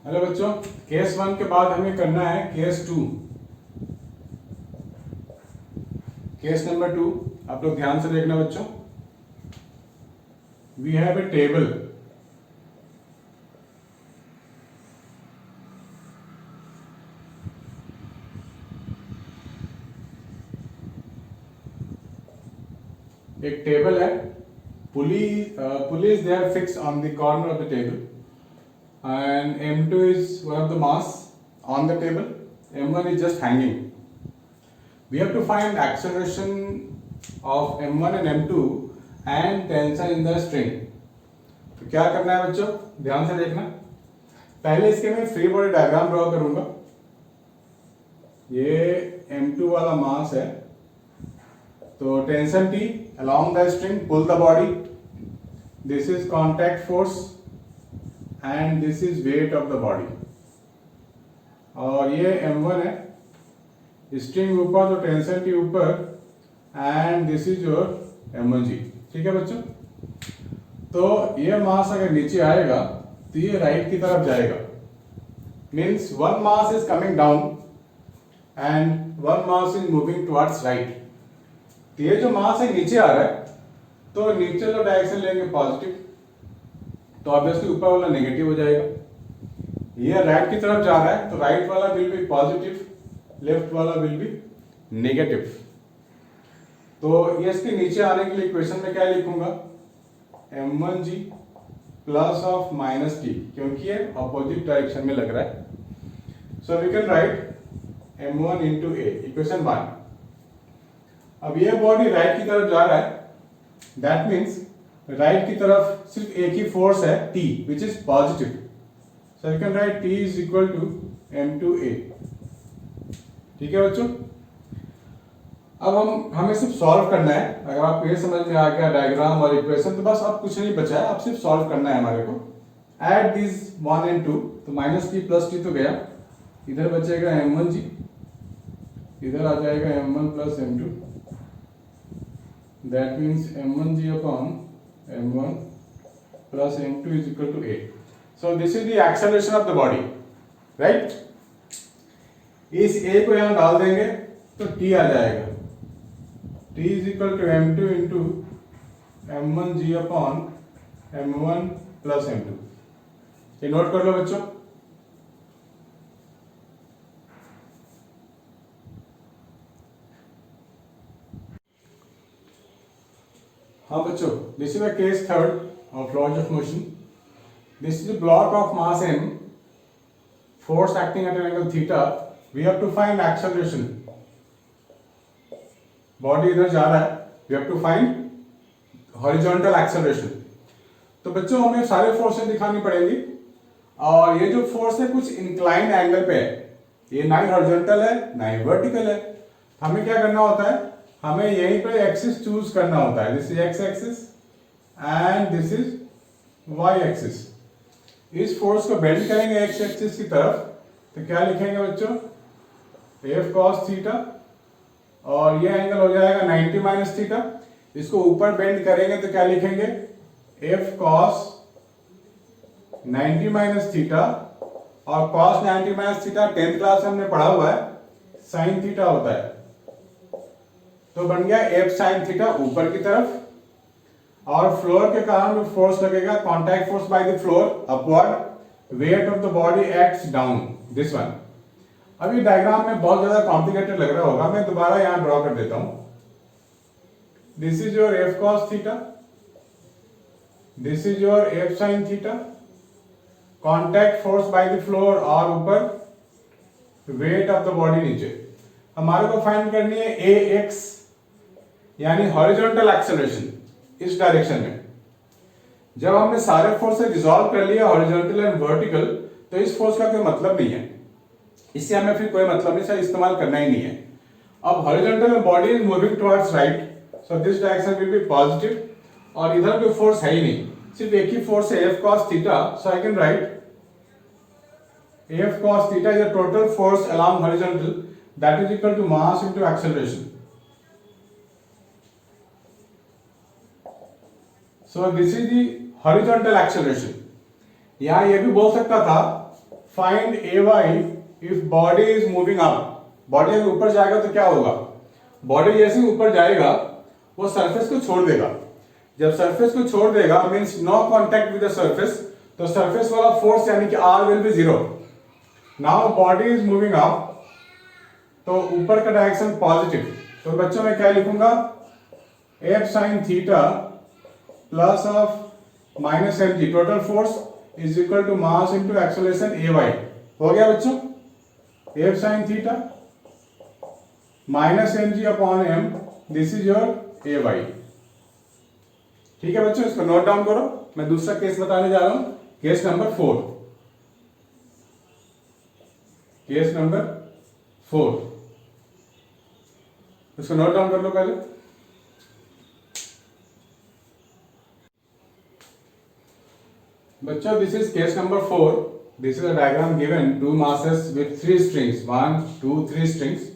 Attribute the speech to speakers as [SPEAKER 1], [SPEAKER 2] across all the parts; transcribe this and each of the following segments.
[SPEAKER 1] Hello बच्चों, case 1 के बाद हमें करना है केस 2। केस नंबर 2 आप लोग ध्यान से देखना बच्चों। We have a table. एक टेबल है। Pulley is there fix on the corner of the table and m2 is one of the mass on the table, m1 is just hanging. We have to find acceleration of m1 and m2 and tension in the string. तो क्या करना है बच्चों, ध्यान से देखना। पहले इसके मैं फ्री बॉडी डायग्राम ड्रॉ करूंगा। ये m2 वाला मास है, तो tension T along the string, pull the body. This is contact force and this is weight of the body. और ये m1 है, स्ट्रिंग ऊपर तो टेंशन T ऊपर, and this is your m1g। ठीक है बच्चों, तो ये मास अगर नीचे आएगा तो ये राइट की तरफ जाएगा। Means one mass is coming down and one mass is moving towards right. तो ये जो मास है नीचे आ रहा है, तो नीचे जो डायरेक्शन लेंगे पॉजिटिव, तो ऑब्वियसली ऊपर वाला नेगेटिव हो जाएगा। ये राइट की तरफ जा रहा है, तो राइट वाला विल बी पॉजिटिव, लेफ्ट वाला विल बी नेगेटिव। तो ये इसके नीचे आने के लिए इक्वेशन में क्या लिखूंगा, m1g plus of minus T, क्योंकि ये अपोजिट डायरेक्शन में लग रहा है। So we can write m1 into a, equation 1। अब ये बॉडी राइट की तरफ जा रहा है, दैट मीन्स राइट की तरफ सिर्फ एक ही फोर्स है T, which is positive. So you can write T is equal to m2a। ठीक है बच्चों, अब हमें सिर्फ सॉल्व करना है। अगर आपको ये समझ में आ गया डायग्राम और इक्वेशन, तो बस अब कुछ नहीं बचा है, अब सिर्फ सॉल्व करना है हमारे को। ऐड दिस 1 and 2, तो माइनस टी प्लस टी तो गया, इधर बचेगा m1g, इधर आ जाएगा m1 plus m2, that means m1g upon m1 plus m2 is equal to a. So this is the acceleration of the body, right? इस a को यहाँ डाल देंगे तो t आ जाएगा, t is equal to m2 into m1g upon m1 plus m2। ये note कर लो बच्चों। हाँ बच्चों, this is the case 3rd of laws of motion. This is a block of mass m, force acting at an angle theta. We have to find acceleration. Body इधर जा रहा है, we have to find horizontal acceleration. तो बच्चों हमें सारे forces दिखानी पड़ेंगी, और ये जो फोर्स है कुछ इंक्लाइन एंगल पे है, ये ना ही हॉरिजॉन्टल है ना ही वर्टिकल है। हमें क्या करना होता है, हमें यहीं पे एक्सिस चूज करना होता है। This is X axis and this is Y axis. इस फोर्स को बेंड करेंगे एक्स एक्सिस की तरफ, तो क्या लिखेंगे बच्चों, एफ कॉस थीटा, और ये एंगल हो जाएगा 90 माइनस थीटा। इसको ऊपर बेंड करेंगे तो क्या लिखेंगे, एफ कॉस 90 माइनस थीटा, और cos 90 minus theta 10th class में हमने पढ़ा हुआ है, साइन थीटा होता है। तो बन गया एफ साइन थीटा ऊपर की तरफ, और फ्लोर के कारण जो फोर्स लगेगा, contact force by the floor upward, weight of the body acts down, this one. अभी डायग्राम में बहुत ज्यादा कॉम्प्लिकेटेड लग रहा होगा, मैं दोबारा यहां ड्रॉ कर देता हूं। This is your F cos theta, this is your F sine theta, contact force by the floor और ऊपर, वेट ऑफ द बॉडी नीचे। हमारे को फाइंड करनी है ए एक्स, यानी हॉरिजॉन्टल एक्सेलरेशन इस डायरेक्शन में। जब हमने सारे फोर्स से रिजॉल्व कर लिया हॉरिजॉन्टल एंड वर्टिकल, तो इस फोर्स का कोई मतलब नहीं है, इससे हमें फिर कोई मतलब नहीं, सर इस्तेमाल करना ही नहीं है। अब horizontal body is moving towards right, so this direction will be positive, और इधर कोई फोर्स है ही नहीं, सिर्फ एक ही फोर्स है F cos theta. So I can write F cos theta is the total force along horizontal, that is equal to mass into acceleration. So this is the horizontal acceleration. यहाँ ये भी बोल सकता था find a Y if body is moving up. Body अगर ऊपर जाएगा तो क्या होगा, बॉडी जैसे ही ऊपर जाएगा वो सरफेस को छोड़ देगा। जब सरफेस को छोड़ देगा means no contact with the surface, तो सरफेस वाला फोर्स यानी कि R will be zero. Now body is moving up, तो ऊपर का डायरेक्शन पॉजिटिव, तो बच्चों मैं क्या लिखूंगा, F sin theta plus of minus mg total force is equal to mass into acceleration ay। हो गया बच्चों, F sin theta minus mg upon m, this is your ay। ठीक है बच्चों, इसको नोट डाउन करो। मैं दूसरा केस बताने जा रहा हूं, केस नंबर 4। केस नंबर 4, इसको नोट डाउन कर लो पहले। बच्चों this is case number 4। This is a diagram given, two masses with 3 strings, 1 2 3 strings.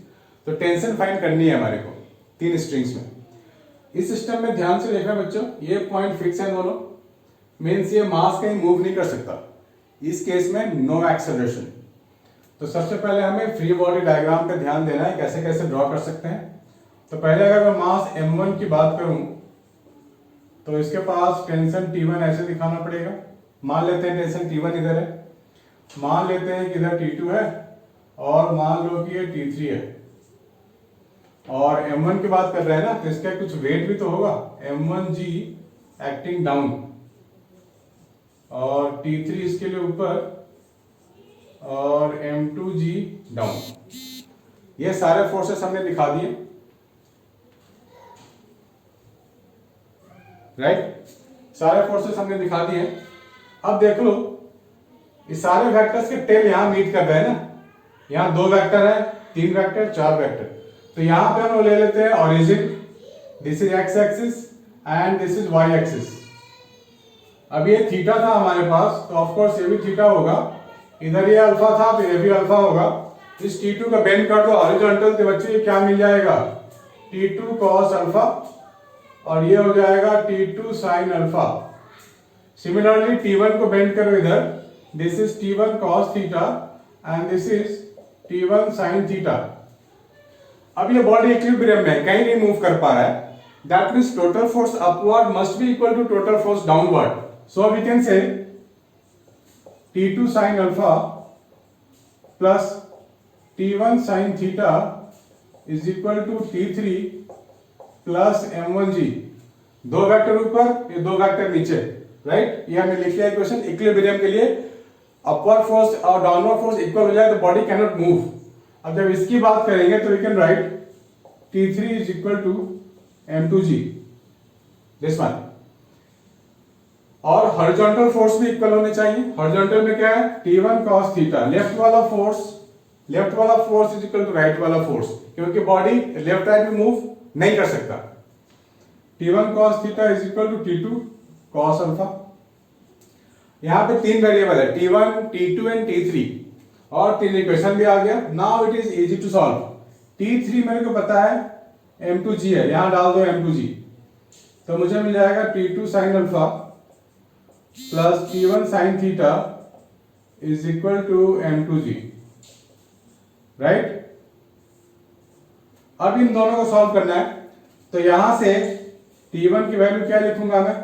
[SPEAKER 1] तो टेंशन फाइंड करनी है हमारे को 3 स्ट्रिंग्स में। इस सिस्टम में ध्यान से देखना बच्चों, ये पॉइंट फिक्स है दोनों, मीन्स ये मास कहीं मूव नहीं कर सकता। इस केस में नो एक्सेलरेशन। तो सबसे पहले हमें फ्री बॉडी डायग्राम पे ध्यान देना है, कैसे कैसे ड्रॉ कर सकते हैं। तो पहले अगर मैं मास m1 की बात करूं तो इसके पास टेंशन T1 ऐसे दिखाना पड़ेगा। मान लेते हैं टेंशन T1 इधर है, मान लेते हैं कि इधर T2 है, और मान लो कि ये T3 है। और m1 की बात कर रहे हैं ना, तो इसका कुछ वेट भी तो होगा, m1g एक्टिंग डाउन, और T3 इसके लिए ऊपर, और m2g डाउन। ये सारे फोर्सेस हमने दिखा दिए, राइट? सारे फोर्सेस हमने दिखा दिए। अब देख लो, इस सारे वेक्टर्स के टेल यहां मीट कर रहे हैं ना, यहां 2 वेक्टर है, 3 वेक्टर, 4 वेक्टर। तो यहां पे हम ले लेते हैं origin, this is X axis and this is Y axis. अब ये थीटा था हमारे पास, तो ऑफ कोर्स ये भी थीटा होगा, इधर ये अल्फा था तो ये भी अल्फा होगा। इस T2 का बेंड कर दो हॉरिजॉन्टल, तो बच्चे ये क्या मिल जाएगा, T2 cos अल्फा, और ये हो जाएगा T2 sin alpha. Similarly T1 को बेंड करो इधर, this is T1 cos theta and this is T1 sin theta. अब ये बॉडी इक्विलिब्रियम में कहीं नहीं मूव कर पा रहा है, that means total force upward must be equal to total force downward. So we can say T2 sin alpha plus T1 sin theta is equal to T3 plus m1g। 2 vector ऊपर, ये 2 vector नीचे, right? ये हमने लिख लिया equation. Equilibrium के लिए upward force और डाउनवर्ड फोर्स इक्वल हो जाए तो बॉडी कैन नॉट मूव। अब जब इसकी बात करेंगे तो we can write T3 is equal to m2g, this one. और हॉरिजॉन्टल फोर्स भी इक्वल होने चाहिए। हॉरिजॉन्टल में क्या है, T1 cos थीटा, लेफ्ट वाला force is equal to right वाला फोर्स, क्योंकि बॉडी लेफ्ट राइट में मूव नहीं कर सकता। T1 cos theta is equal to T2 cos alpha. यहां पे 3 वेरिएबल है, T1 T2 एंड T3, और 3 इक्वेशन भी आ गया। Now it is easy to solve. T3 मेरे को पता है m2g है, यहां डाल दो m2g, तो मुझे मिल जाएगा T2 sin alpha plus T1 sin theta is equal to m2g, right? अब इन दोनों को सॉल्व करना है, तो यहां से T1 की वैल्यू क्या लिखूंगा मैं,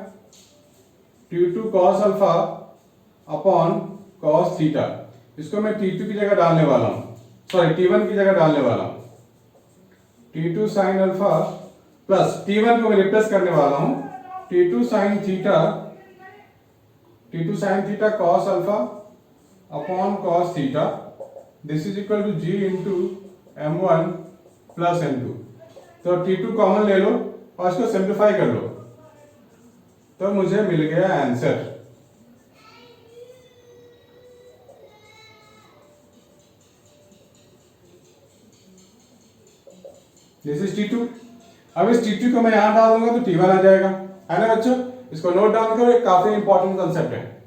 [SPEAKER 1] T2 cos alpha upon cos theta. इसको मैं T2 की जगह डालने वाला हूं, सॉरी T1 की जगह डालने वाला हूं। T2 sin alpha plus T1 को मैं रिप्लेस करने वाला हूं, T2 sin theta cos alpha upon cos theta, this is equal to g into m1 plus m2। तो T2 कॉमन ले लो और इसको सिंप्लीफाई कर लो, तो मुझे मिल गया आंसर। This is T2। अब इस T2 को मैं यहां डाल दूंगा तो T1 आ जाएगा, है ना बच्चों? इसको नोट डाउन करो, एक काफी इंपॉर्टेंट कंसेप्ट है।